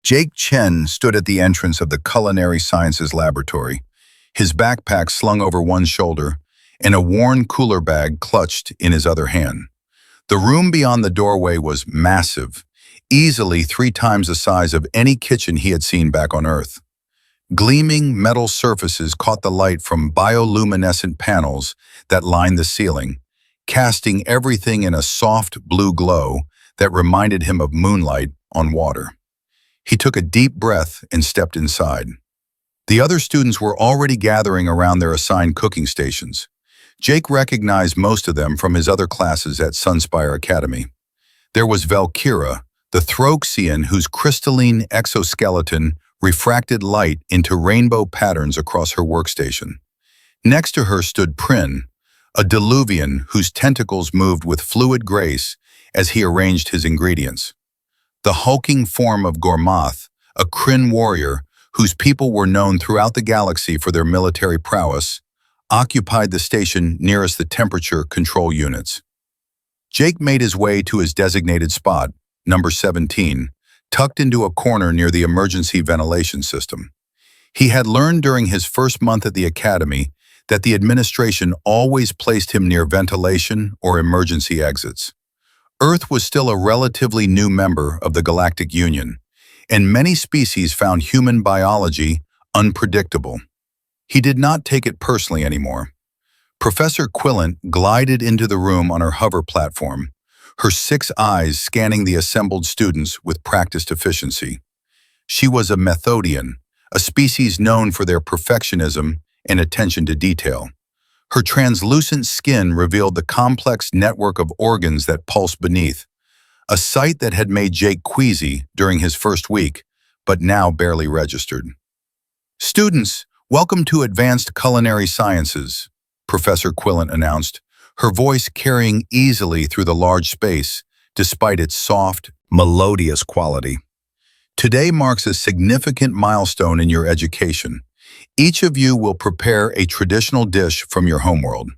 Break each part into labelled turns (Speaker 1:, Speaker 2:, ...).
Speaker 1: Jake Chen stood at the entrance of the Culinary Sciences Laboratory, his backpack slung over one shoulder and a worn cooler bag clutched in his other hand. The room beyond the doorway was massive, easily 3 times the size of any kitchen he had seen back on Earth. Gleaming metal surfaces caught the light from bioluminescent panels that lined the ceiling, casting everything in a soft blue glow that reminded him of moonlight on water. He took a deep breath and stepped inside. The other students were already gathering around their assigned cooking stations. Jake recognized most of them from his other classes at Sunspire Academy. There was Valkyra, the Throxian whose crystalline exoskeleton refracted light into rainbow patterns across her workstation. Next to her stood Prin, a Diluvian whose tentacles moved with fluid grace as he arranged his ingredients. The hulking form of Gormath, a Kryn warrior whose people were known throughout the galaxy for their military prowess, occupied the station nearest the temperature control units. Jake made his way to his designated spot, number 17, tucked into a corner near the emergency ventilation system. He had learned during his first month at the academy that the administration always placed him near ventilation or emergency exits. Earth was still a relatively new member of the Galactic Union, and many species found human biology unpredictable. He did not take it personally anymore. Professor Quillant glided into the room on her hover platform, her 6 eyes scanning the assembled students with practiced efficiency. She was a Methodian, a species known for their perfectionism and attention to detail. Her translucent skin revealed the complex network of organs that pulsed beneath, a sight that had made Jake queasy during his first week, but now barely registered. "Students, welcome to Advanced Culinary Sciences," Professor Quillant announced, her voice carrying easily through the large space, despite its soft, melodious quality. "Today marks a significant milestone in your education. Each of you will prepare a traditional dish from your homeworld.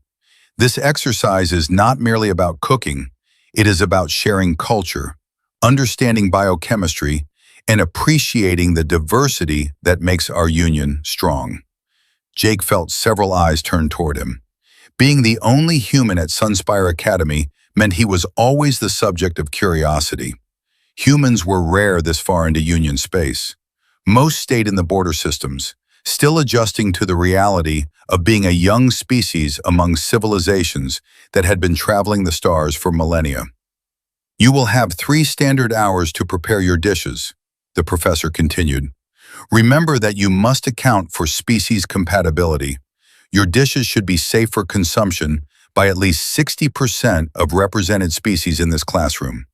Speaker 1: This exercise is not merely about cooking, it is about sharing culture, understanding biochemistry, and appreciating the diversity that makes our union strong." Jake felt several eyes turn toward him. Being the only human at Sunspire Academy meant he was always the subject of curiosity. Humans were rare this far into Union space. Most stayed in the border systems, still adjusting to the reality of being a young species among civilizations that had been traveling the stars for millennia. "You will have 3 standard hours to prepare your dishes," the professor continued. "Remember that you must account for species compatibility. Your dishes should be safe for consumption by at least 60% of represented species in this classroom.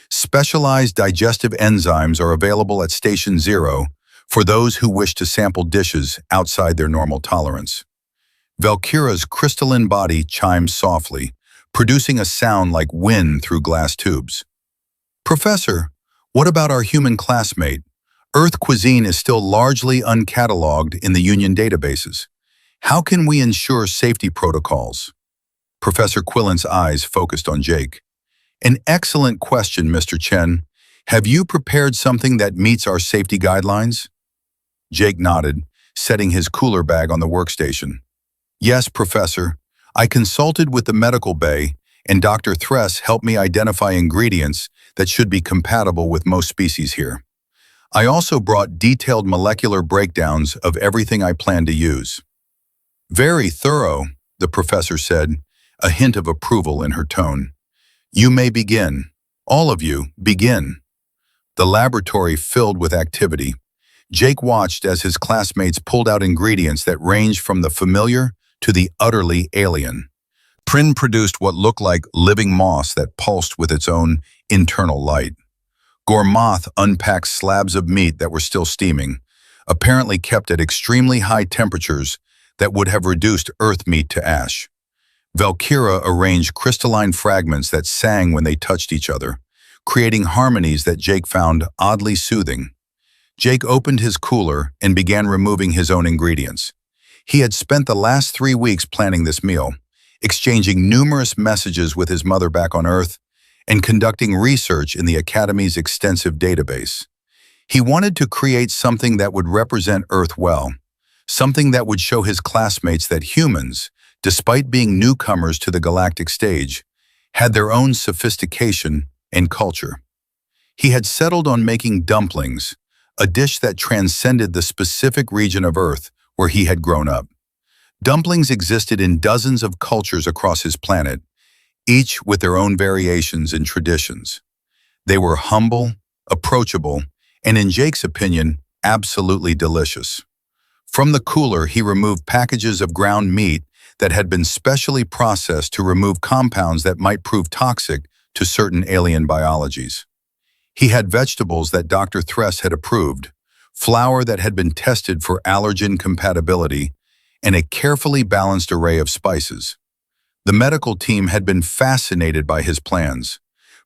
Speaker 1: Specialized digestive enzymes are available at Station 0 for those who wish to sample dishes outside their normal tolerance." Valkyra's crystalline body chimed softly, producing a sound like wind through glass tubes. "Professor, what about our human classmate? Earth Cuisine is still largely uncatalogued in the Union databases. How can we ensure safety protocols?" Professor Quillant's eyes focused on Jake. "An excellent question, Mr. Chen. Have you prepared something that meets our safety guidelines?" Jake nodded, setting his cooler bag on the workstation. "Yes, Professor. I consulted with the medical bay, and Dr. Thress helped me identify ingredients that should be compatible with most species here. I also brought detailed molecular breakdowns of everything I plan to use." "Very thorough," the professor said, a hint of approval in her tone. "You may begin. All of you, begin." The laboratory filled with activity. Jake watched as his classmates pulled out ingredients that ranged from the familiar to the utterly alien. Prin produced what looked like living moss that pulsed with its own internal light. Gormath unpacked slabs of meat that were still steaming, apparently kept at extremely high temperatures that would have reduced earth meat to ash. Valkyra arranged crystalline fragments that sang when they touched each other, creating harmonies that Jake found oddly soothing. Jake opened his cooler and began removing his own ingredients. He had spent the last 3 weeks planning this meal, exchanging numerous messages with his mother back on Earth, and conducting research in the Academy's extensive database. He wanted to create something that would represent Earth well, something that would show his classmates that humans, despite being newcomers to the galactic stage, had their own sophistication and culture. He had settled on making dumplings, a dish that transcended the specific region of Earth where he had grown up. Dumplings existed in dozens of cultures across his planet, each with their own variations and traditions. They were humble, approachable, and in Jake's opinion, absolutely delicious. From the cooler, he removed packages of ground meat that had been specially processed to remove compounds that might prove toxic to certain alien biologies. He had vegetables that Dr. Thress had approved, flour that had been tested for allergen compatibility, and a carefully balanced array of spices. The medical team had been fascinated by his plans,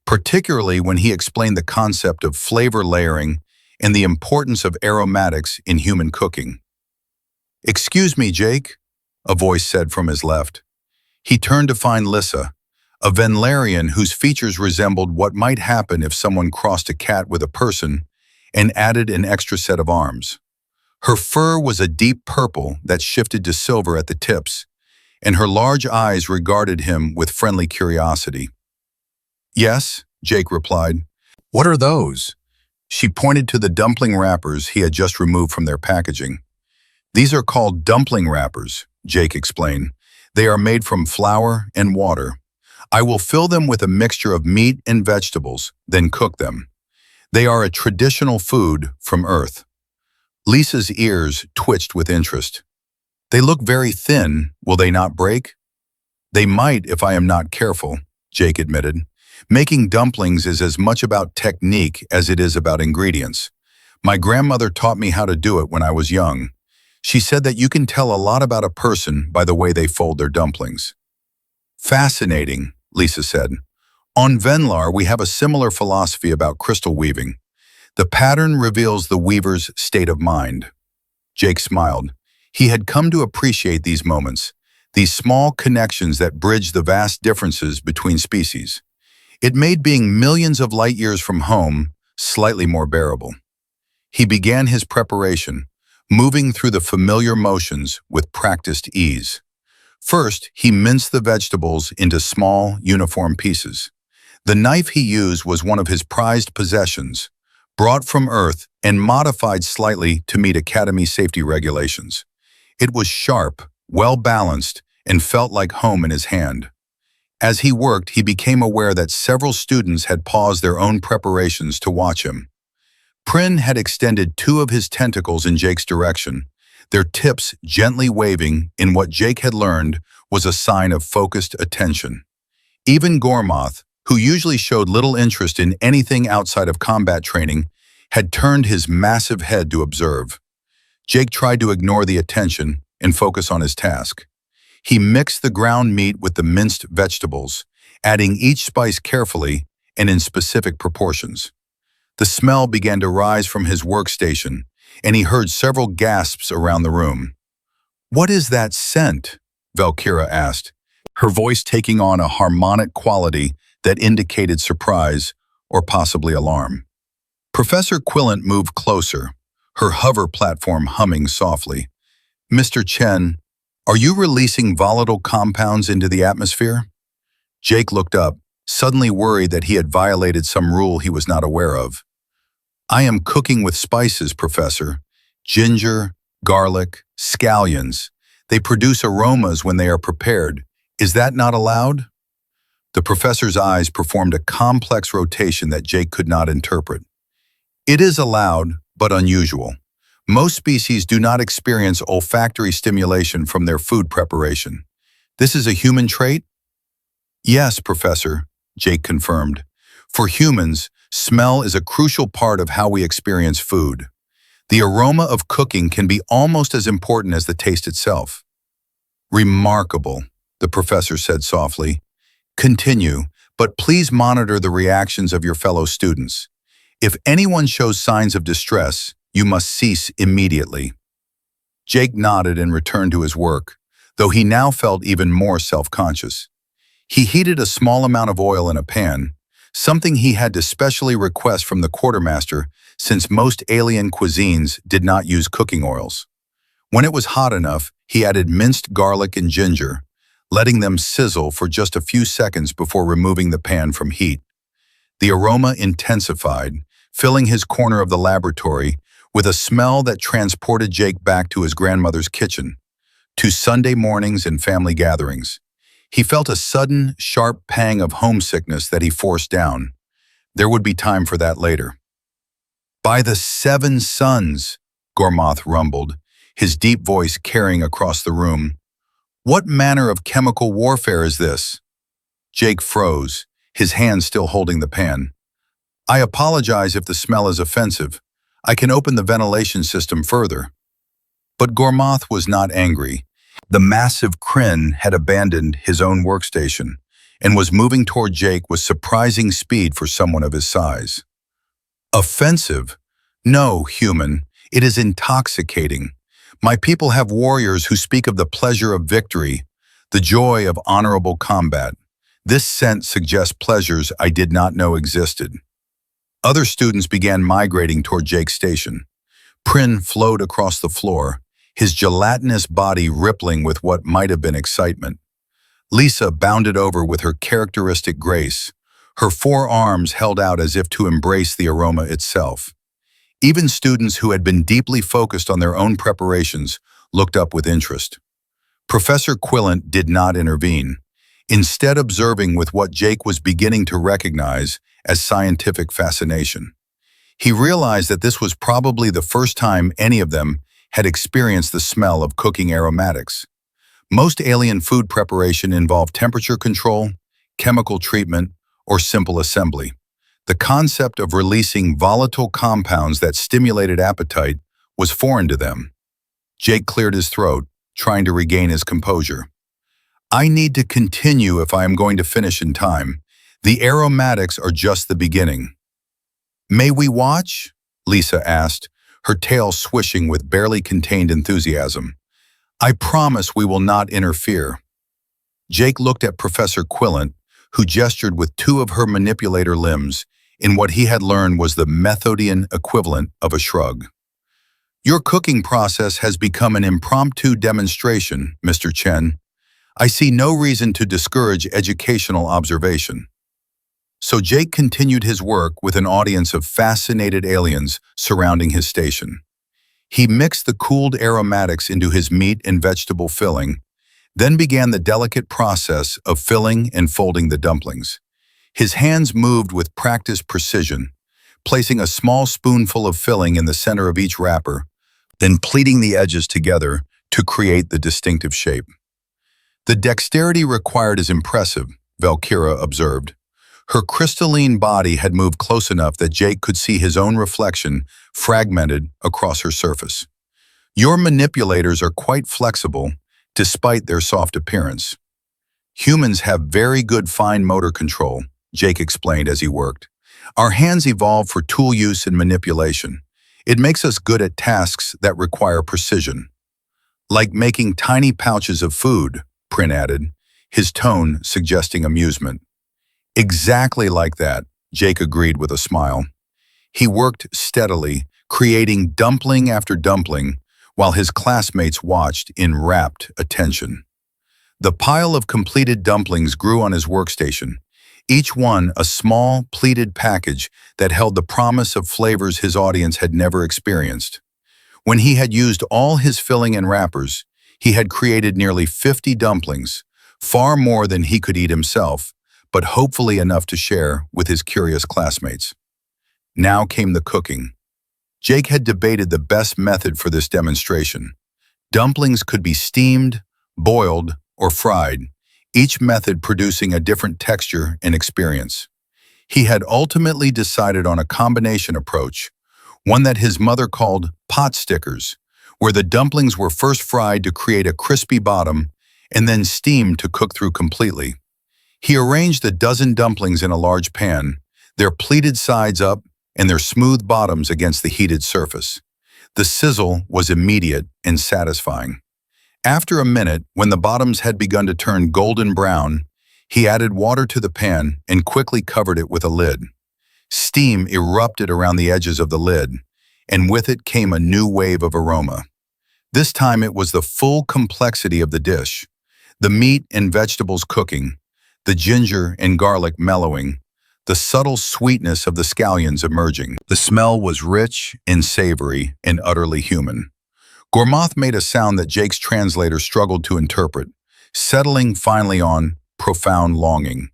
Speaker 1: particularly when he explained the concept of flavor layering and the importance of aromatics in human cooking. "Excuse me, Jake," a voice said from his left. He turned to find Lissa, a Venlarian whose features resembled what might happen if someone crossed a cat with a person and added an extra set of arms. Her fur was a deep purple that shifted to silver at the tips, and her large eyes regarded him with friendly curiosity. "Yes," Jake replied. "What are those?" She pointed to the dumpling wrappers he had just removed from their packaging. "These are called dumpling wrappers," Jake explained. "They are made from flour and water. I will fill them with a mixture of meat and vegetables, then cook them. They are a traditional food from Earth." Lisa's ears twitched with interest. "They look very thin. Will they not break?" "They might if I am not careful," Jake admitted. "Making dumplings is as much about technique as it is about ingredients. My grandmother taught me how to do it when I was young. She said that you can tell a lot about a person by the way they fold their dumplings." "Fascinating," Lisa said. "On Venlar, we have a similar philosophy about crystal weaving. The pattern reveals the weaver's state of mind." Jake smiled. He had come to appreciate these moments, these small connections that bridge the vast differences between species. It made being millions of light years from home slightly more bearable. He began his preparation, moving through the familiar motions with practiced ease. First, he minced the vegetables into small, uniform pieces. The knife he used was one of his prized possessions, brought from Earth and modified slightly to meet Academy safety regulations. It was sharp, well-balanced, and felt like home in his hand. As he worked, he became aware that several students had paused their own preparations to watch him. Prin had extended two of his tentacles in Jake's direction, their tips gently waving in what Jake had learned was a sign of focused attention. Even Gormoth, who usually showed little interest in anything outside of combat training, had turned his massive head to observe. Jake tried to ignore the attention and focus on his task. He mixed the ground meat with the minced vegetables, adding each spice carefully and in specific proportions. The smell began to rise from his workstation, and he heard several gasps around the room. "What is that scent?" Valkyra asked, her voice taking on a harmonic quality that indicated surprise or possibly alarm. Professor Quillant moved closer, her hover platform humming softly. "Mr. Chen, are you releasing volatile compounds into the atmosphere?" Jake looked up, suddenly worried that he had violated some rule he was not aware of. "I am cooking with spices, Professor. Ginger, garlic, scallions. They produce aromas when they are prepared. Is that not allowed?" The professor's eyes performed a complex rotation that Jake could not interpret. "It is allowed, but unusual. Most species do not experience olfactory stimulation from their food preparation. This is a human trait?" "Yes, Professor," Jake confirmed. "For humans, smell is a crucial part of how we experience food. The aroma of cooking can be almost as important as the taste itself." "Remarkable," the professor said softly. "Continue, but please monitor the reactions of your fellow students. If anyone shows signs of distress, you must cease immediately." Jake nodded and returned to his work, though he now felt even more self-conscious. He heated a small amount of oil in a pan, something he had to specially request from the quartermaster since most alien cuisines did not use cooking oils. When it was hot enough, he added minced garlic and ginger, letting them sizzle for just a few seconds before removing the pan from heat. The aroma intensified, filling his corner of the laboratory with a smell that transported Jake back to his grandmother's kitchen, to Sunday mornings and family gatherings. He felt a sudden, sharp pang of homesickness that he forced down. There would be time for that later. "By the seven suns," Gormoth rumbled, his deep voice carrying across the room. "What manner of chemical warfare is this?" Jake froze, his hand still holding the pan. "I apologize if the smell is offensive. I can open the ventilation system further." But Gormoth was not angry. The massive Kryn had abandoned his own workstation and was moving toward Jake with surprising speed for someone of his size. "Offensive? No, human. It is intoxicating. My people have warriors who speak of the pleasure of victory, the joy of honorable combat. This scent suggests pleasures I did not know existed." Other students began migrating toward Jake's station. Prin flowed across the floor, his gelatinous body rippling with what might have been excitement. Lisa bounded over with her characteristic grace, her forearms held out as if to embrace the aroma itself. Even students who had been deeply focused on their own preparations looked up with interest. Professor Quillant did not intervene, instead observing with what Jake was beginning to recognize as scientific fascination. He realized that this was probably the first time any of them had experienced the smell of cooking aromatics. Most alien food preparation involved temperature control, chemical treatment, or simple assembly. The concept of releasing volatile compounds that stimulated appetite was foreign to them. Jake cleared his throat, trying to regain his composure. "I need to continue if I am going to finish in time. The aromatics are just the beginning." "May we watch?" Lisa asked, her tail swishing with barely contained enthusiasm. "I promise we will not interfere." Jake looked at Professor Quillant, who gestured with two of her manipulator limbs in what he had learned was the Methodian equivalent of a shrug. "Your cooking process has become an impromptu demonstration, Mr. Chen. I see no reason to discourage educational observation." So Jake continued his work with an audience of fascinated aliens surrounding his station. He mixed the cooled aromatics into his meat and vegetable filling, then began the delicate process of filling and folding the dumplings. His hands moved with practiced precision, placing a small spoonful of filling in the center of each wrapper, then pleating the edges together to create the distinctive shape. "The dexterity required is impressive," Valkyra observed. Her crystalline body had moved close enough that Jake could see his own reflection fragmented across her surface. "Your manipulators are quite flexible, despite their soft appearance." "Humans have very good fine motor control," Jake explained as he worked. "Our hands evolved for tool use and manipulation. It makes us good at tasks that require precision." "Like making tiny pouches of food," Prin added, his tone suggesting amusement. "Exactly like that," Jake agreed with a smile. He worked steadily, creating dumpling after dumpling, while his classmates watched in rapt attention. The pile of completed dumplings grew on his workstation, each one a small, pleated package that held the promise of flavors his audience had never experienced. When he had used all his filling and wrappers, he had created nearly 50 dumplings, far more than he could eat himself, but hopefully enough to share with his curious classmates. Now came the cooking. Jake had debated the best method for this demonstration. Dumplings could be steamed, boiled, or fried, each method producing a different texture and experience. He had ultimately decided on a combination approach, one that his mother called pot stickers, where the dumplings were first fried to create a crispy bottom and then steamed to cook through completely. He arranged a dozen dumplings in a large pan, their pleated sides up and their smooth bottoms against the heated surface. The sizzle was immediate and satisfying. After a minute, when the bottoms had begun to turn golden brown, He added water to the pan and quickly covered it with a lid. Steam erupted around the edges of the lid, and with it came a new wave of aroma. This time it was the full complexity of the dish. The meat and vegetables cooking, the ginger and garlic mellowing, the subtle sweetness of the scallions emerging. The smell was rich and savory and utterly human. Gormoth made a sound that Jake's translator struggled to interpret, settling finally on profound longing.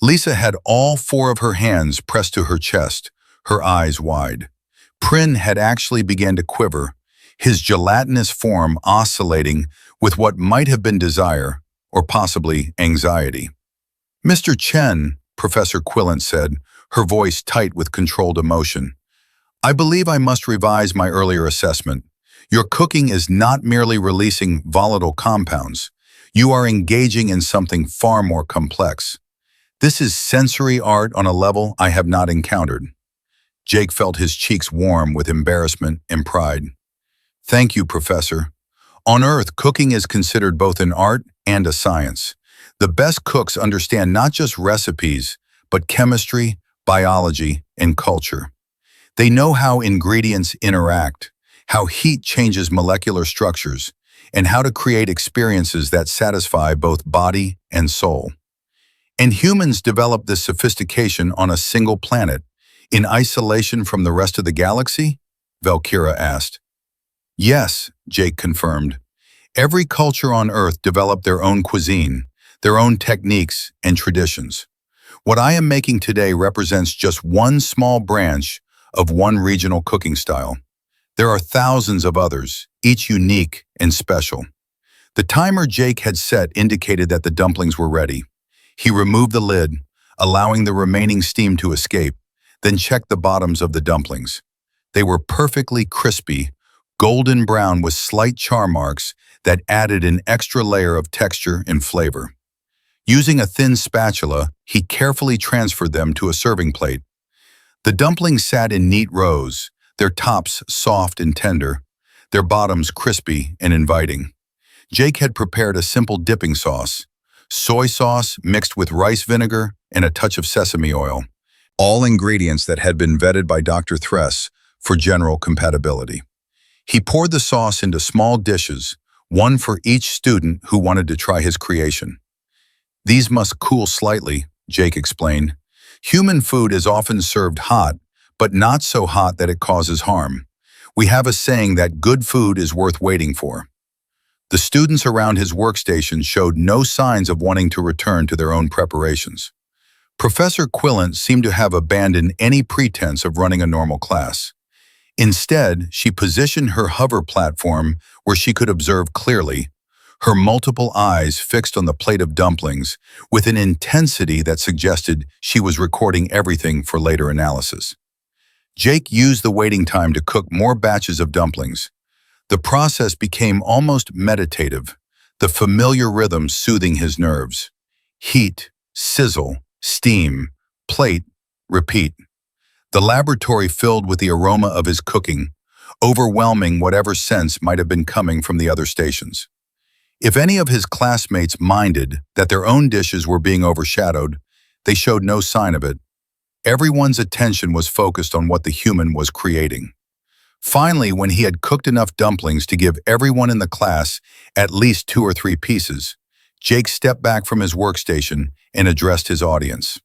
Speaker 1: Lisa had all four of her hands pressed to her chest, her eyes wide. Prin had actually begun to quiver, his gelatinous form oscillating with what might have been desire, or possibly anxiety. "Mr. Chen," Professor Quillant said, her voice tight with controlled emotion, "I believe I must revise my earlier assessment. Your cooking is not merely releasing volatile compounds. You are engaging in something far more complex. This is sensory art on a level I have not encountered." Jake felt his cheeks warm with embarrassment and pride. "Thank you, Professor. On Earth, cooking is considered both an art and a science. The best cooks understand not just recipes, but chemistry, biology, and culture. They know how ingredients interact, how heat changes molecular structures, and how to create experiences that satisfy both body and soul. And humans develop this sophistication on a single planet, in isolation from the rest of the galaxy?" Valkyra asked. "Yes," Jake confirmed. "Every culture on Earth developed their own cuisine, their own techniques and traditions. What I am making today represents just one small branch of one regional cooking style. There are thousands of others, each unique and special." The timer Jake had set indicated that the dumplings were ready. He removed the lid, allowing the remaining steam to escape, then checked the bottoms of the dumplings. They were perfectly crispy, golden brown with slight char marks that added an extra layer of texture and flavor. Using a thin spatula, he carefully transferred them to a serving plate. The dumplings sat in neat rows, their tops soft and tender, their bottoms crispy and inviting. Jake had prepared a simple dipping sauce, soy sauce mixed with rice vinegar and a touch of sesame oil, all ingredients that had been vetted by Dr. Thress for general compatibility. He poured the sauce into small dishes, one for each student who wanted to try his creation. "These must cool slightly," Jake explained. "Human food is often served hot, but not so hot that it causes harm. We have a saying that good food is worth waiting for." The students around his workstation showed no signs of wanting to return to their own preparations. Professor Quillant seemed to have abandoned any pretense of running a normal class. Instead, she positioned her hover platform where she could observe clearly, her multiple eyes fixed on the plate of dumplings with an intensity that suggested she was recording everything for later analysis. Jake used the waiting time to cook more batches of dumplings. The process became almost meditative, the familiar rhythm soothing his nerves. Heat, sizzle, steam, plate, repeat. The laboratory filled with the aroma of his cooking, overwhelming whatever sense might have been coming from the other stations. If any of his classmates minded that their own dishes were being overshadowed, they showed no sign of it. Everyone's attention was focused on what the human was creating. Finally, when he had cooked enough dumplings to give everyone in the class at least 2 or 3 pieces, Jake stepped back from his workstation and addressed his audience.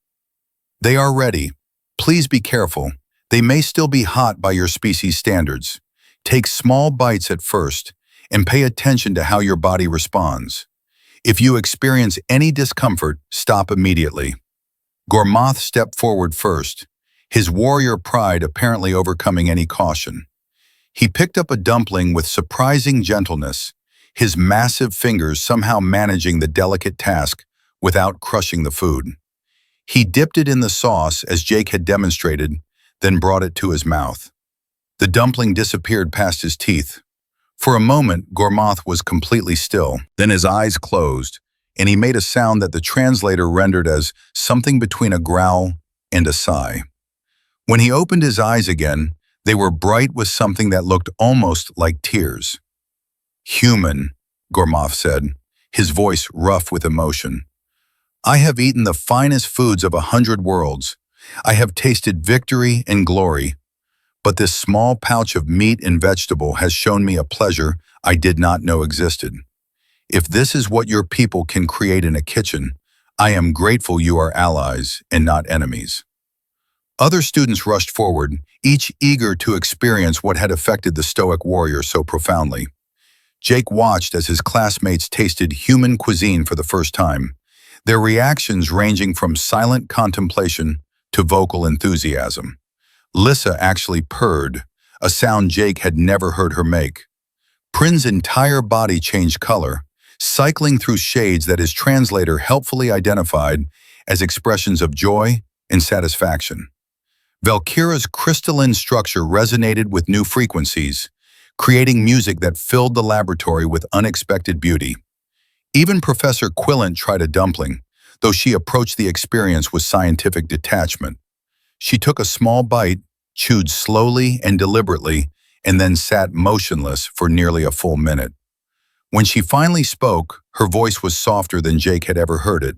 Speaker 1: "They are ready. Please be careful. They may still be hot by your species standards. Take small bites at first and pay attention to how your body responds. If you experience any discomfort, stop immediately." Gormoth stepped forward first, his warrior pride apparently overcoming any caution. He picked up a dumpling with surprising gentleness, his massive fingers somehow managing the delicate task without crushing the food. He dipped it in the sauce as Jake had demonstrated, then brought it to his mouth. The dumpling disappeared past his teeth. For a moment, Gormoth was completely still. Then his eyes closed, and he made a sound that the translator rendered as something between a growl and a sigh. When he opened his eyes again, they were bright with something that looked almost like tears. "Human," Gormoth said, his voice rough with emotion. I have eaten the finest foods of 100 worlds. I have tasted victory and glory, but this small pouch of meat and vegetable has shown me a pleasure I did not know existed. If this is what your people can create in a kitchen, I am grateful you are allies and not enemies. Other students rushed forward, each eager to experience what had affected the stoic warrior so profoundly. Jake watched as his classmates tasted human cuisine for the first time, their reactions ranging from silent contemplation to vocal enthusiasm. Lissa actually purred, a sound Jake had never heard her make. Prin's entire body changed color, cycling through shades that his translator helpfully identified as expressions of joy and satisfaction. Valkyra's crystalline structure resonated with new frequencies, creating music that filled the laboratory with unexpected beauty. Even Professor Quillant tried a dumpling, though she approached the experience with scientific detachment. She took a small bite, chewed slowly and deliberately, and then sat motionless for nearly a full minute. When she finally spoke, her voice was softer than Jake had ever heard it.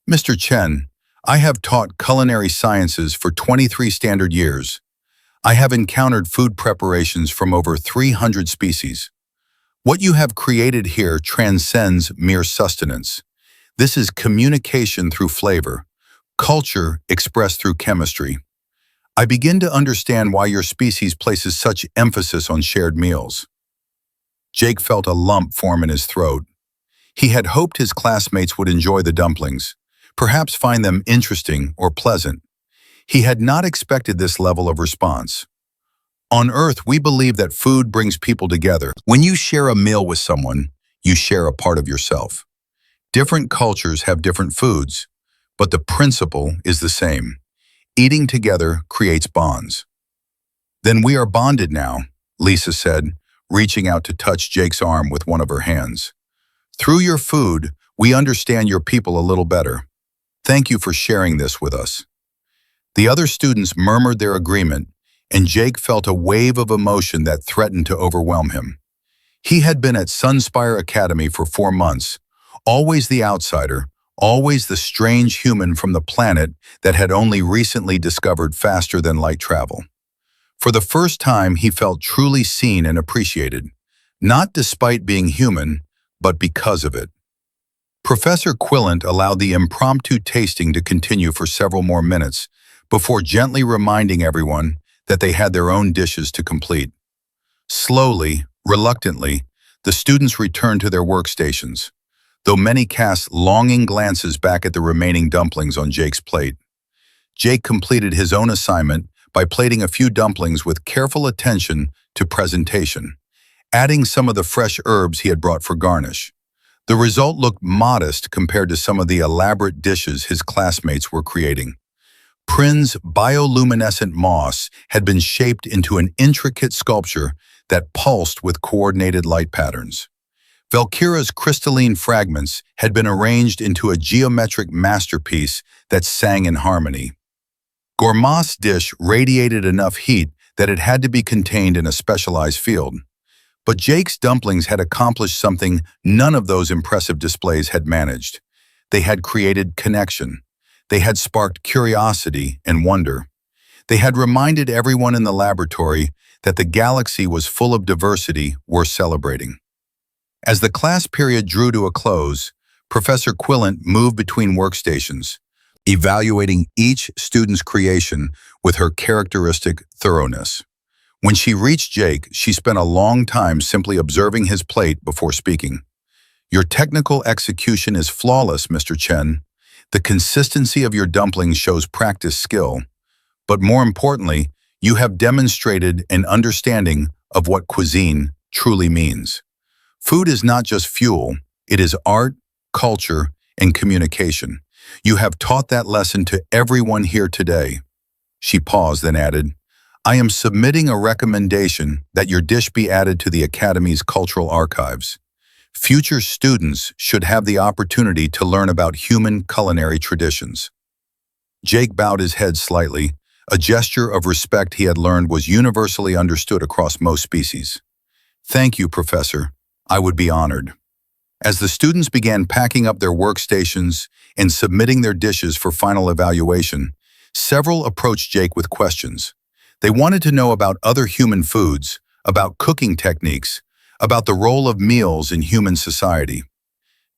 Speaker 1: "Mr. Chen, I have taught culinary sciences for 23 standard years. I have encountered food preparations from over 300 species. What you have created here transcends mere sustenance. This is communication through flavor, culture expressed through chemistry. I begin to understand why your species places such emphasis on shared meals." Jake felt a lump form in his throat. He had hoped his classmates would enjoy the dumplings, perhaps find them interesting or pleasant. He had not expected this level of response. On Earth, we believe that food brings people together. When you share a meal with someone, you share a part of yourself. Different cultures have different foods, but the principle is the same. Eating together creates bonds. "Then we are bonded now," Lisa said, reaching out to touch Jake's arm with one of her hands. "Through your food, we understand your people a little better. Thank you for sharing this with us." The other students murmured their agreement, and Jake felt a wave of emotion that threatened to overwhelm him. He had been at Sunspire Academy for 4 months, always the outsider, always the strange human from the planet that had only recently discovered faster-than-light travel. For the first time, he felt truly seen and appreciated, not despite being human, but because of it. Professor Quillant allowed the impromptu tasting to continue for several more minutes before gently reminding everyone that they had their own dishes to complete. Slowly, reluctantly, the students returned to their workstations, though many cast longing glances back at the remaining dumplings on Jake's plate. Jake completed his own assignment by plating a few dumplings with careful attention to presentation, adding some of the fresh herbs he had brought for garnish. The result looked modest compared to some of the elaborate dishes his classmates were creating. Prin's bioluminescent moss had been shaped into an intricate sculpture that pulsed with coordinated light patterns. Valkyra's crystalline fragments had been arranged into a geometric masterpiece that sang in harmony. Gourmat's dish radiated enough heat that it had to be contained in a specialized field. But Jake's dumplings had accomplished something none of those impressive displays had managed. They had created connection. They had sparked curiosity and wonder. They had reminded everyone in the laboratory that the galaxy was full of diversity worth celebrating. As the class period drew to a close, Professor Quillant moved between workstations, evaluating each student's creation with her characteristic thoroughness. When she reached Jake, she spent a long time simply observing his plate before speaking. "Your technical execution is flawless, Mr. Chen. The consistency of your dumplings shows practiced skill. But more importantly, you have demonstrated an understanding of what cuisine truly means. Food is not just fuel, it is art, culture, and communication. You have taught that lesson to everyone here today." She paused, then added, "I am submitting a recommendation that your dish be added to the Academy's cultural archives. Future students should have the opportunity to learn about human culinary traditions." Jake bowed his head slightly, a gesture of respect he had learned was universally understood across most species. "Thank you, Professor. I would be honored." As the students began packing up their workstations and submitting their dishes for final evaluation, several approached Jake with questions. They wanted to know about other human foods, about cooking techniques, about the role of meals in human society.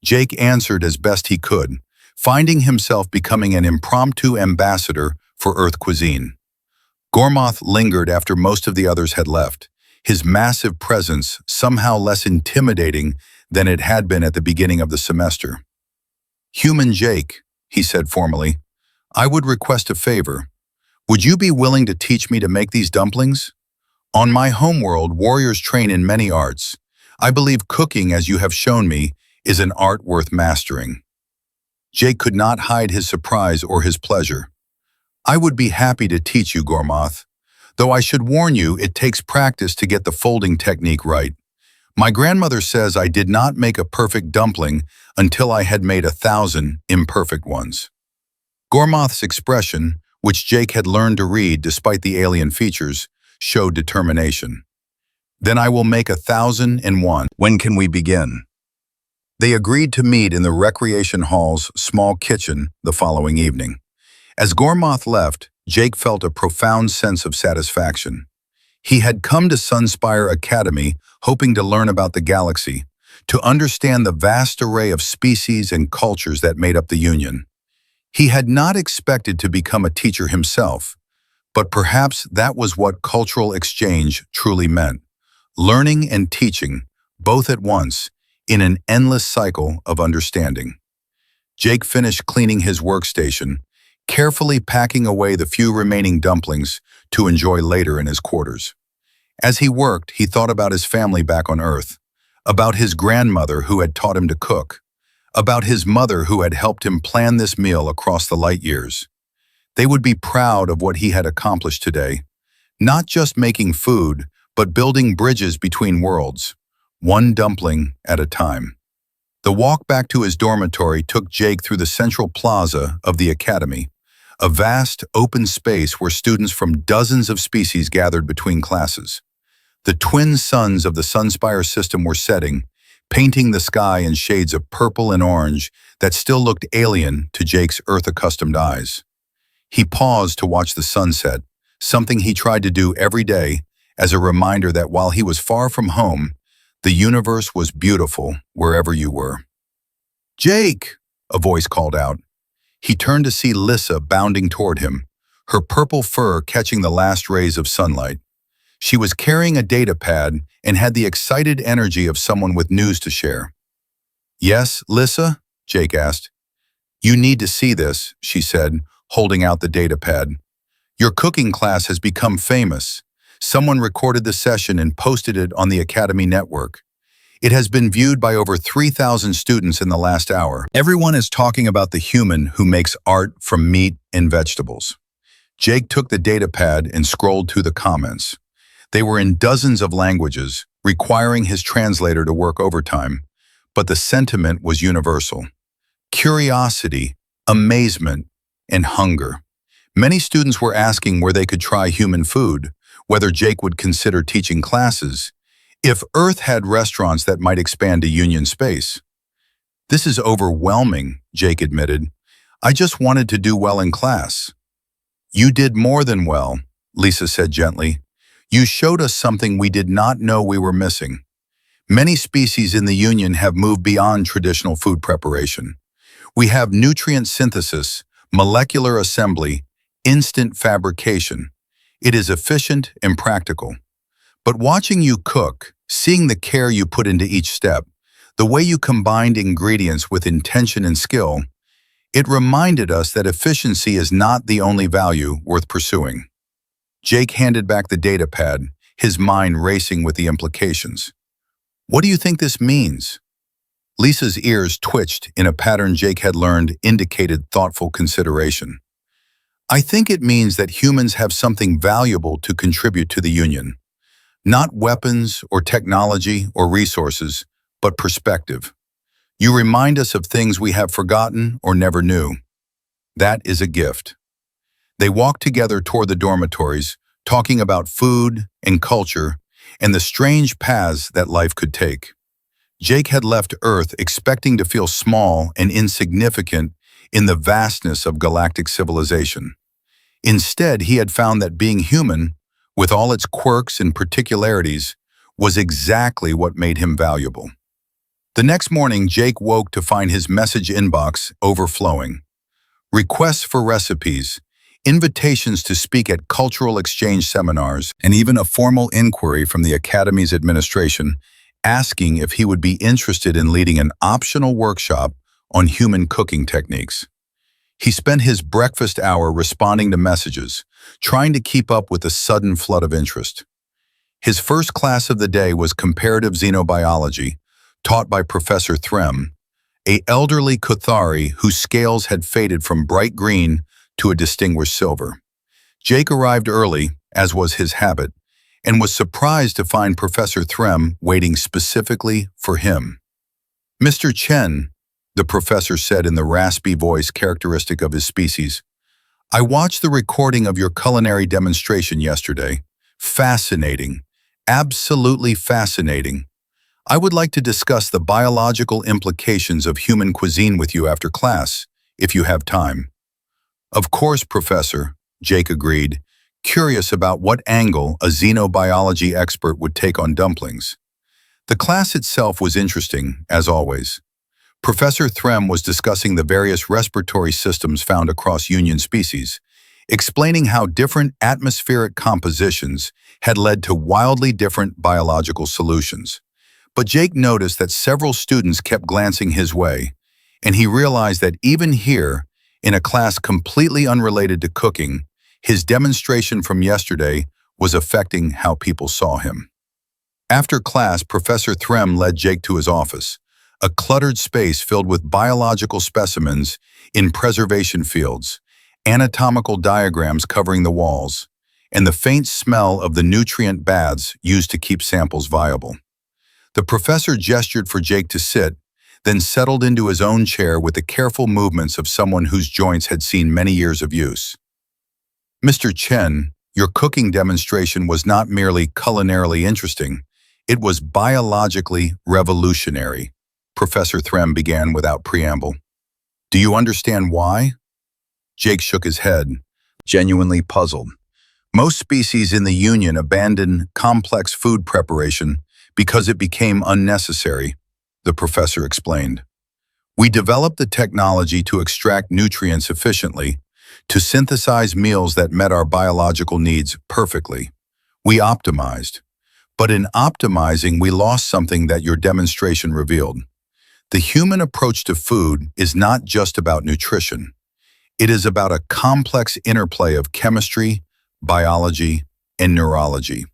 Speaker 1: Jake answered as best he could, finding himself becoming an impromptu ambassador for Earth cuisine. Gormoth lingered after most of the others had left, his massive presence somehow less intimidating than it had been at the beginning of the semester. "Human Jake," he said formally, "I would request a favor. Would you be willing to teach me to make these dumplings? On my homeworld, warriors train in many arts. I believe cooking, as you have shown me, is an art worth mastering." Jake could not hide his surprise or his pleasure. "I would be happy to teach you, Gormoth. Though I should warn you, it takes practice to get the folding technique right. My grandmother says I did not make a perfect dumpling until I had made 1,000 imperfect ones." Gormoth's expression, which Jake had learned to read despite the alien features, showed determination. "Then I will make 1,001. When can we begin?" They agreed to meet in the recreation hall's small kitchen the following evening. As Gormoth left, Jake felt a profound sense of satisfaction. He had come to Sunspire Academy hoping to learn about the galaxy, to understand the vast array of species and cultures that made up the Union. He had not expected to become a teacher himself, but perhaps that was what cultural exchange truly meant: learning and teaching, both at once, in an endless cycle of understanding. Jake finished cleaning his workstation, carefully packing away the few remaining dumplings to enjoy later in his quarters. As he worked, he thought about his family back on Earth, about his grandmother who had taught him to cook, about his mother who had helped him plan this meal across the light years. They would be proud of what he had accomplished today, not just making food, but building bridges between worlds, one dumpling at a time. The walk back to his dormitory took Jake through the central plaza of the academy, a vast, open space where students from dozens of species gathered between classes. The twin suns of the Sunspire system were setting, painting the sky in shades of purple and orange that still looked alien to Jake's Earth-accustomed eyes. He paused to watch the sunset, something he tried to do every day as a reminder that while he was far from home, the universe was beautiful wherever you were. "Jake!" a voice called out. He turned to see Lissa bounding toward him, her purple fur catching the last rays of sunlight. She was carrying a data pad and had the excited energy of someone with news to share. "Yes, Lissa?" Jake asked. "You need to see this," she said, holding out the data pad. "Your cooking class has become famous. Someone recorded the session and posted it on the Academy network. It has been viewed by over 3,000 students in the last hour. Everyone is talking about the human who makes art from meat and vegetables." Jake took the data pad and scrolled through the comments. They were in dozens of languages, requiring his translator to work overtime, but the sentiment was universal. Curiosity, amazement, and hunger. Many students were asking where they could try human food, whether Jake would consider teaching classes, if Earth had restaurants that might expand to Union space. "This is overwhelming," Jake admitted. "I just wanted to do well in class." "You did more than well," Lisa said gently. "You showed us something we did not know we were missing. Many species in the Union have moved beyond traditional food preparation. We have nutrient synthesis, molecular assembly, instant fabrication. It is efficient and practical. But watching you cook, seeing the care you put into each step, the way you combined ingredients with intention and skill, it reminded us that efficiency is not the only value worth pursuing." Jake handed back the data pad, his mind racing with the implications. "What do you think this means?" Lisa's ears twitched in a pattern Jake had learned indicated thoughtful consideration. "I think it means that humans have something valuable to contribute to the Union. Not weapons or technology or resources, but perspective. You remind us of things we have forgotten or never knew. That is a gift." They walked together toward the dormitories, talking about food and culture and the strange paths that life could take. Jake had left Earth expecting to feel small and insignificant in the vastness of galactic civilization. Instead, he had found that being human, with all its quirks and particularities, was exactly what made him valuable. The next morning, Jake woke to find his message inbox overflowing. Requests for recipes, invitations to speak at cultural exchange seminars, and even a formal inquiry from the Academy's administration asking if he would be interested in leading an optional workshop on human cooking techniques. He spent his breakfast hour responding to messages, trying to keep up with the sudden flood of interest. His first class of the day was comparative xenobiology, taught by Professor Threm, an elderly Kuthari whose scales had faded from bright green to a distinguished silver. Jake arrived early, as was his habit, and was surprised to find Professor Threm waiting specifically for him. "Mr. Chen," the professor said in the raspy voice characteristic of his species, "I watched the recording of your culinary demonstration yesterday. Fascinating. Absolutely fascinating. I would like to discuss the biological implications of human cuisine with you after class, if you have time." "Of course, Professor," Jake agreed, curious about what angle a xenobiology expert would take on dumplings. The class itself was interesting, as always. Professor Threm was discussing the various respiratory systems found across Union species, explaining how different atmospheric compositions had led to wildly different biological solutions. But Jake noticed that several students kept glancing his way, and he realized that even here, in a class completely unrelated to cooking, his demonstration from yesterday was affecting how people saw him. After class, Professor Threm led Jake to his office, a cluttered space filled with biological specimens in preservation fields, anatomical diagrams covering the walls, and the faint smell of the nutrient baths used to keep samples viable. The professor gestured for Jake to sit, then settled into his own chair with the careful movements of someone whose joints had seen many years of use. "Mr. Chen, your cooking demonstration was not merely culinarily interesting, it was biologically revolutionary," Professor Threm began without preamble. "Do you understand why?" Jake shook his head, genuinely puzzled. "Most species in the Union abandon complex food preparation because it became unnecessary," the professor explained. "We developed the technology to extract nutrients efficiently, to synthesize meals that met our biological needs perfectly. We optimized. But in optimizing, we lost something that your demonstration revealed. The human approach to food is not just about nutrition. It is about a complex interplay of chemistry, biology, and neurology."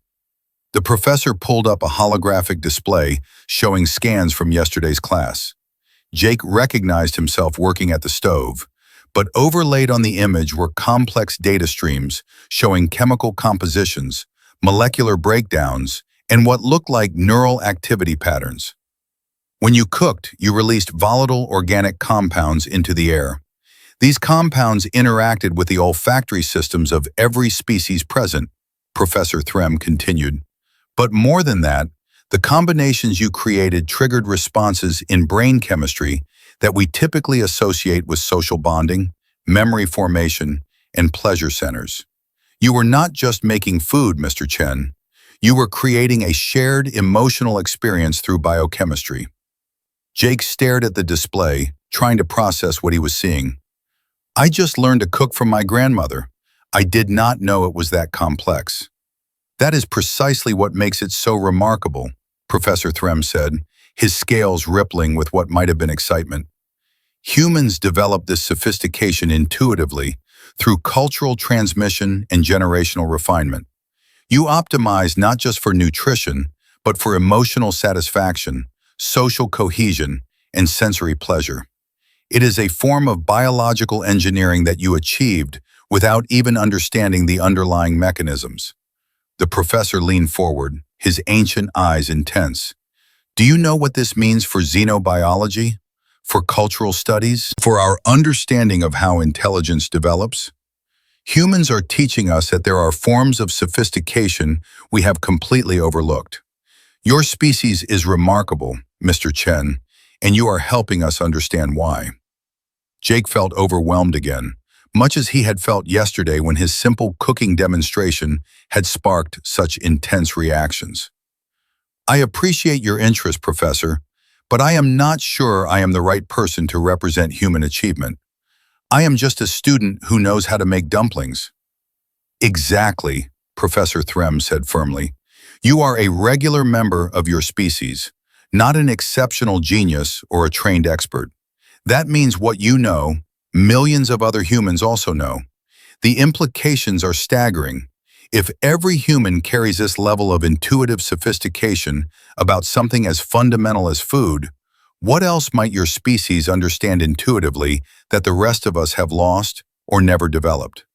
Speaker 1: The professor pulled up a holographic display showing scans from yesterday's class. Jake recognized himself working at the stove, but overlaid on the image were complex data streams showing chemical compositions, molecular breakdowns, and what looked like neural activity patterns. When you cooked, you released volatile organic compounds into the air. These compounds interacted with the olfactory systems of every species present, Professor Threm continued. But more than that, the combinations you created triggered responses in brain chemistry that we typically associate with social bonding, memory formation, and pleasure centers. You were not just making food, Mr. Chen. You were creating a shared emotional experience through biochemistry. Jake stared at the display, trying to process what he was seeing. "I just learned to cook from my grandmother. I did not know it was that complex." "That is precisely what makes it so remarkable," Professor Threm said, his scales rippling with what might have been excitement. "Humans develop this sophistication intuitively through cultural transmission and generational refinement. You optimize not just for nutrition, but for emotional satisfaction, social cohesion, and sensory pleasure. It is a form of biological engineering that you achieved without even understanding the underlying mechanisms." The professor leaned forward, his ancient eyes intense. "Do you know what this means for xenobiology? For cultural studies? For our understanding of how intelligence develops? Humans are teaching us that there are forms of sophistication we have completely overlooked. Your species is remarkable, Mr. Chen, and you are helping us understand why. Jake felt overwhelmed again, much as he had felt yesterday when his simple cooking demonstration had sparked such intense reactions. I appreciate your interest, Professor, but I am not sure I am the right person to represent human achievement. I am just a student who knows how to make dumplings. Exactly, Professor Threm said firmly. You are a regular member of your species, not an exceptional genius or a trained expert. That means what you know, millions of other humans also know. The implications are staggering. If every human carries this level of intuitive sophistication about something as fundamental as food, what else might your species understand intuitively that the rest of us have lost or never developed?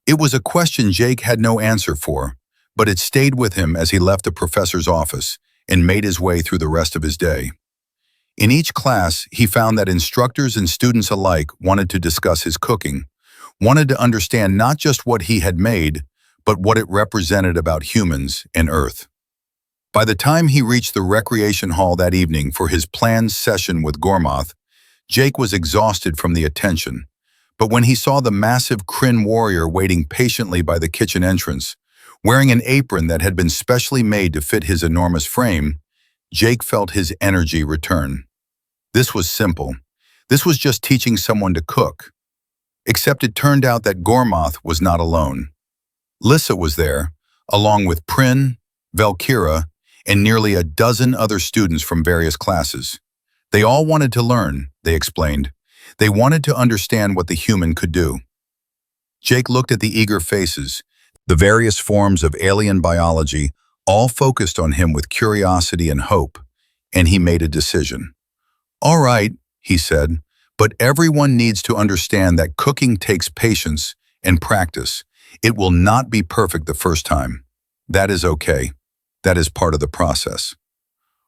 Speaker 1: It was a question Jake had no answer for, but it stayed with him as he left the professor's office and made his way through the rest of his day. In each class, he found that instructors and students alike wanted to discuss his cooking, wanted to understand not just what he had made, but what it represented about humans and Earth. By the time he reached the recreation hall that evening for his planned session with Gormoth, Jake was exhausted from the attention. But when he saw the massive Kryn warrior waiting patiently by the kitchen entrance, wearing an apron that had been specially made to fit his enormous frame, Jake felt his energy return. This was simple. This was just teaching someone to cook. Except it turned out that Gormoth was not alone. Lissa was there, along with Pryn, Valkyra, and nearly a dozen other students from various classes. They all wanted to learn, they explained. They wanted to understand what the human could do. Jake looked at the eager faces, the various forms of alien biology, all focused on him with curiosity and hope, and he made a decision. All right, he said, but everyone needs to understand that cooking takes patience and practice. It will not be perfect the first time. That is okay. That is part of the process.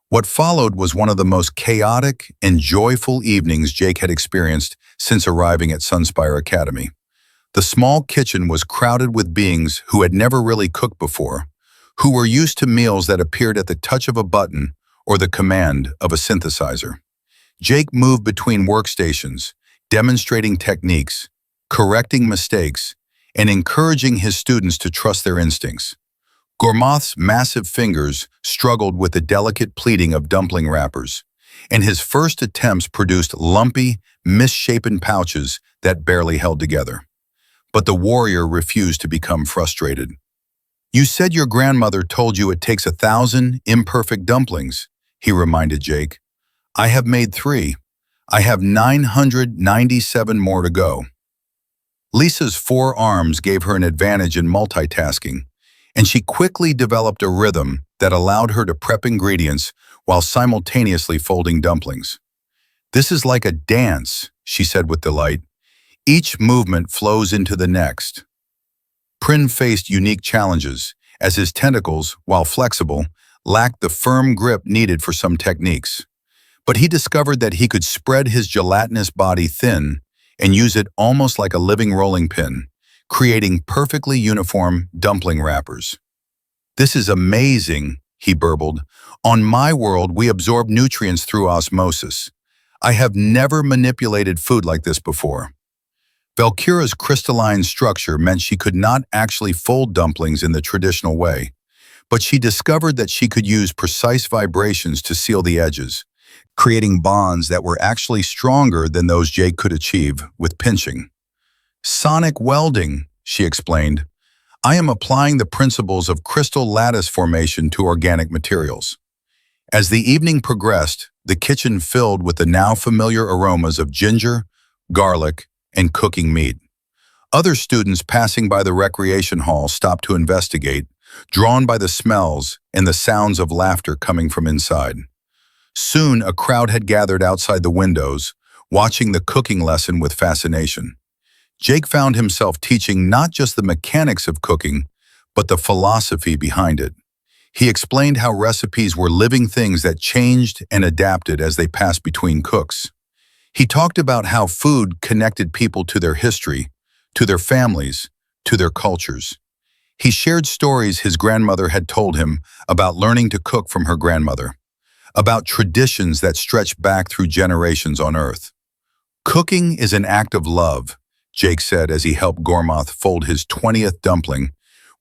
Speaker 1: What followed was one of the most chaotic and joyful evenings Jake had experienced since arriving at Sunspire Academy. The small kitchen was crowded with beings who had never really cooked before, who were used to meals that appeared at the touch of a button or the command of a synthesizer. Jake moved between workstations, demonstrating techniques, correcting mistakes, and encouraging his students to trust their instincts. Gormoth's massive fingers struggled with the delicate pleating of dumpling wrappers, and his first attempts produced lumpy, misshapen pouches that barely held together. But the warrior refused to become frustrated. You said your grandmother told you it takes 1,000 imperfect dumplings, he reminded Jake. I have made 3. I have 997 more to go. Lisa's 4 arms gave her an advantage in multitasking, and she quickly developed a rhythm that allowed her to prep ingredients while simultaneously folding dumplings. This is like a dance, she said with delight. Each movement flows into the next. Pryn faced unique challenges, as his tentacles, while flexible, lacked the firm grip needed for some techniques. But he discovered that he could spread his gelatinous body thin and use it almost like a living rolling pin, creating perfectly uniform dumpling wrappers. This is amazing, he burbled. On my world, we absorb nutrients through osmosis. I have never manipulated food like this before. Valkyra's crystalline structure meant she could not actually fold dumplings in the traditional way, but she discovered that she could use precise vibrations to seal the edges, creating bonds that were actually stronger than those Jake could achieve with pinching. Sonic welding, she explained. I am applying the principles of crystal lattice formation to organic materials. As the evening progressed, the kitchen filled with the now familiar aromas of ginger, garlic, and cooking meat. Other students passing by the recreation hall stopped to investigate, drawn by the smells and the sounds of laughter coming from inside. Soon, a crowd had gathered outside the windows, watching the cooking lesson with fascination. Jake found himself teaching not just the mechanics of cooking, but the philosophy behind it. He explained how recipes were living things that changed and adapted as they passed between cooks. He talked about how food connected people to their history, to their families, to their cultures. He shared stories his grandmother had told him about learning to cook from her grandmother, about traditions that stretch back through generations on Earth. Cooking is an act of love, Jake said as he helped Gormoth fold his 20th dumpling,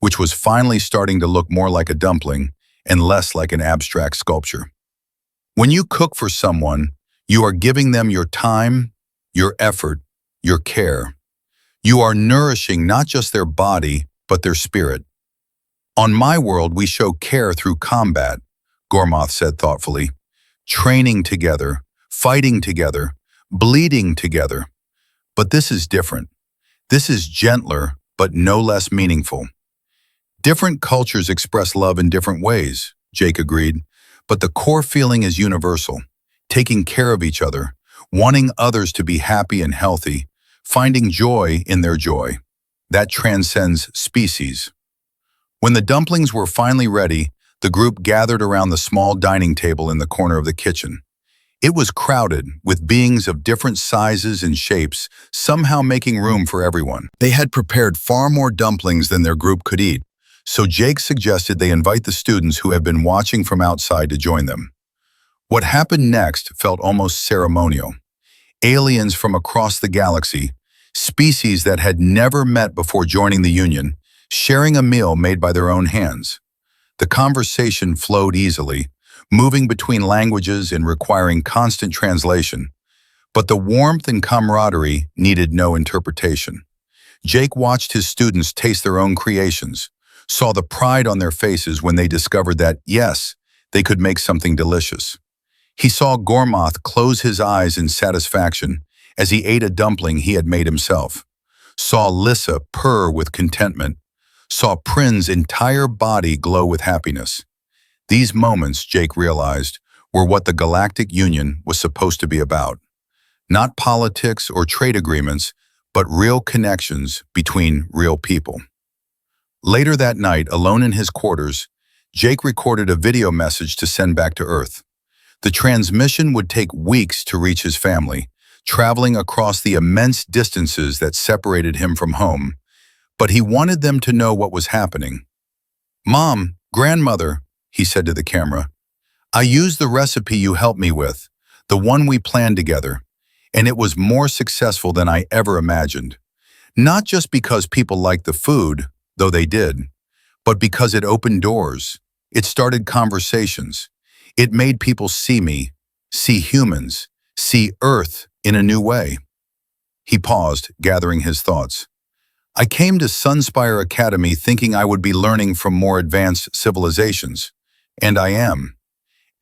Speaker 1: which was finally starting to look more like a dumpling and less like an abstract sculpture. When you cook for someone, you are giving them your time, your effort, your care. You are nourishing not just their body, but their spirit. On my world, we show care through combat, Gormoth said thoughtfully. Training together, fighting together, bleeding together. But this is different. This is gentler, but no less meaningful. Different cultures express love in different ways, Jake agreed, but the core feeling is universal. Taking care of each other, wanting others to be happy and healthy, finding joy in their joy. That transcends species. When the dumplings were finally ready, the group gathered around the small dining table in the corner of the kitchen. It was crowded, with beings of different sizes and shapes, somehow making room for everyone. They had prepared far more dumplings than their group could eat, so Jake suggested they invite the students who had been watching from outside to join them. What happened next felt almost ceremonial. Aliens from across the galaxy, species that had never met before joining the Union, sharing a meal made by their own hands. The conversation flowed easily, moving between languages and requiring constant translation. But the warmth and camaraderie needed no interpretation. Jake watched his students taste their own creations, saw the pride on their faces when they discovered that, yes, they could make something delicious. He saw Gormoth close his eyes in satisfaction as he ate a dumpling he had made himself, saw Lissa purr with contentment, saw Prin's entire body glow with happiness. These moments, Jake realized, were what the Galactic Union was supposed to be about. Not politics or trade agreements, but real connections between real people. Later that night, alone in his quarters, Jake recorded a video message to send back to Earth. The transmission would take weeks to reach his family, traveling across the immense distances that separated him from home. But he wanted them to know what was happening. "Mom, grandmother," he said to the camera, "I used the recipe you helped me with, the one we planned together, and it was more successful than I ever imagined. Not just because people liked the food, though they did, but because it opened doors. It started conversations. It made people see me, see humans, see Earth in a new way." He paused, gathering his thoughts. "I came to Sunspire Academy thinking I would be learning from more advanced civilizations, and I am.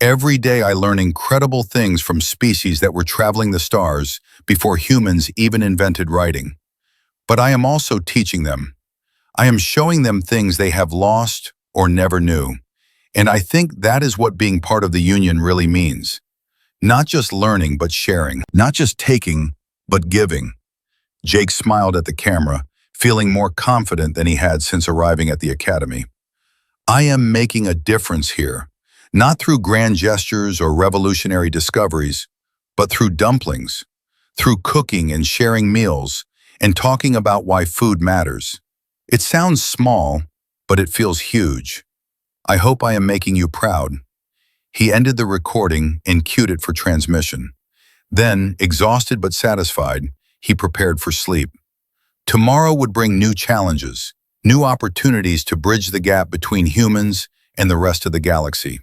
Speaker 1: Every day I learn incredible things from species that were traveling the stars before humans even invented writing. But I am also teaching them. I am showing them things they have lost or never knew. And I think that is what being part of the Union really means. Not just learning, but sharing. Not just taking, but giving." Jake smiled at the camera, feeling more confident than he had since arriving at the academy. "I am making a difference here, not through grand gestures or revolutionary discoveries, but through dumplings, through cooking and sharing meals, and talking about why food matters. It sounds small, but it feels huge. I hope I am making you proud." He ended the recording and cued it for transmission. Then, exhausted but satisfied, he prepared for sleep. Tomorrow would bring new challenges, new opportunities to bridge the gap between humans and the rest of the galaxy.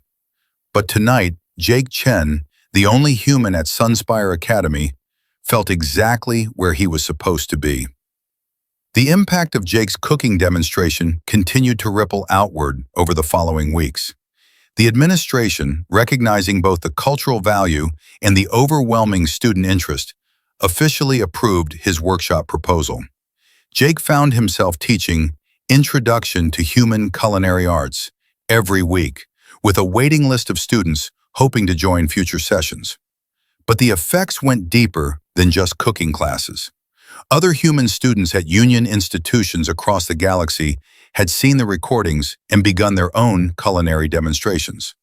Speaker 1: But tonight, Jake Chen, the only human at Sunspire Academy, felt exactly where he was supposed to be. The impact of Jake's cooking demonstration continued to ripple outward over the following weeks. The administration, recognizing both the cultural value and the overwhelming student interest, officially approved his workshop proposal. Jake found himself teaching Introduction to Human Culinary Arts every week, with a waiting list of students hoping to join future sessions. But the effects went deeper than just cooking classes. Other human students at Union institutions across the galaxy had seen the recordings and begun their own culinary demonstrations.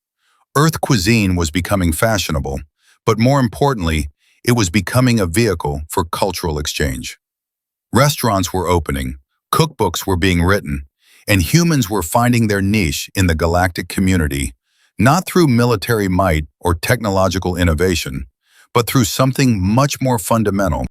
Speaker 1: Earth cuisine was becoming fashionable, but more importantly, it was becoming a vehicle for cultural exchange. Restaurants were opening, cookbooks were being written, and humans were finding their niche in the galactic community, not through military might or technological innovation, but through something much more fundamental.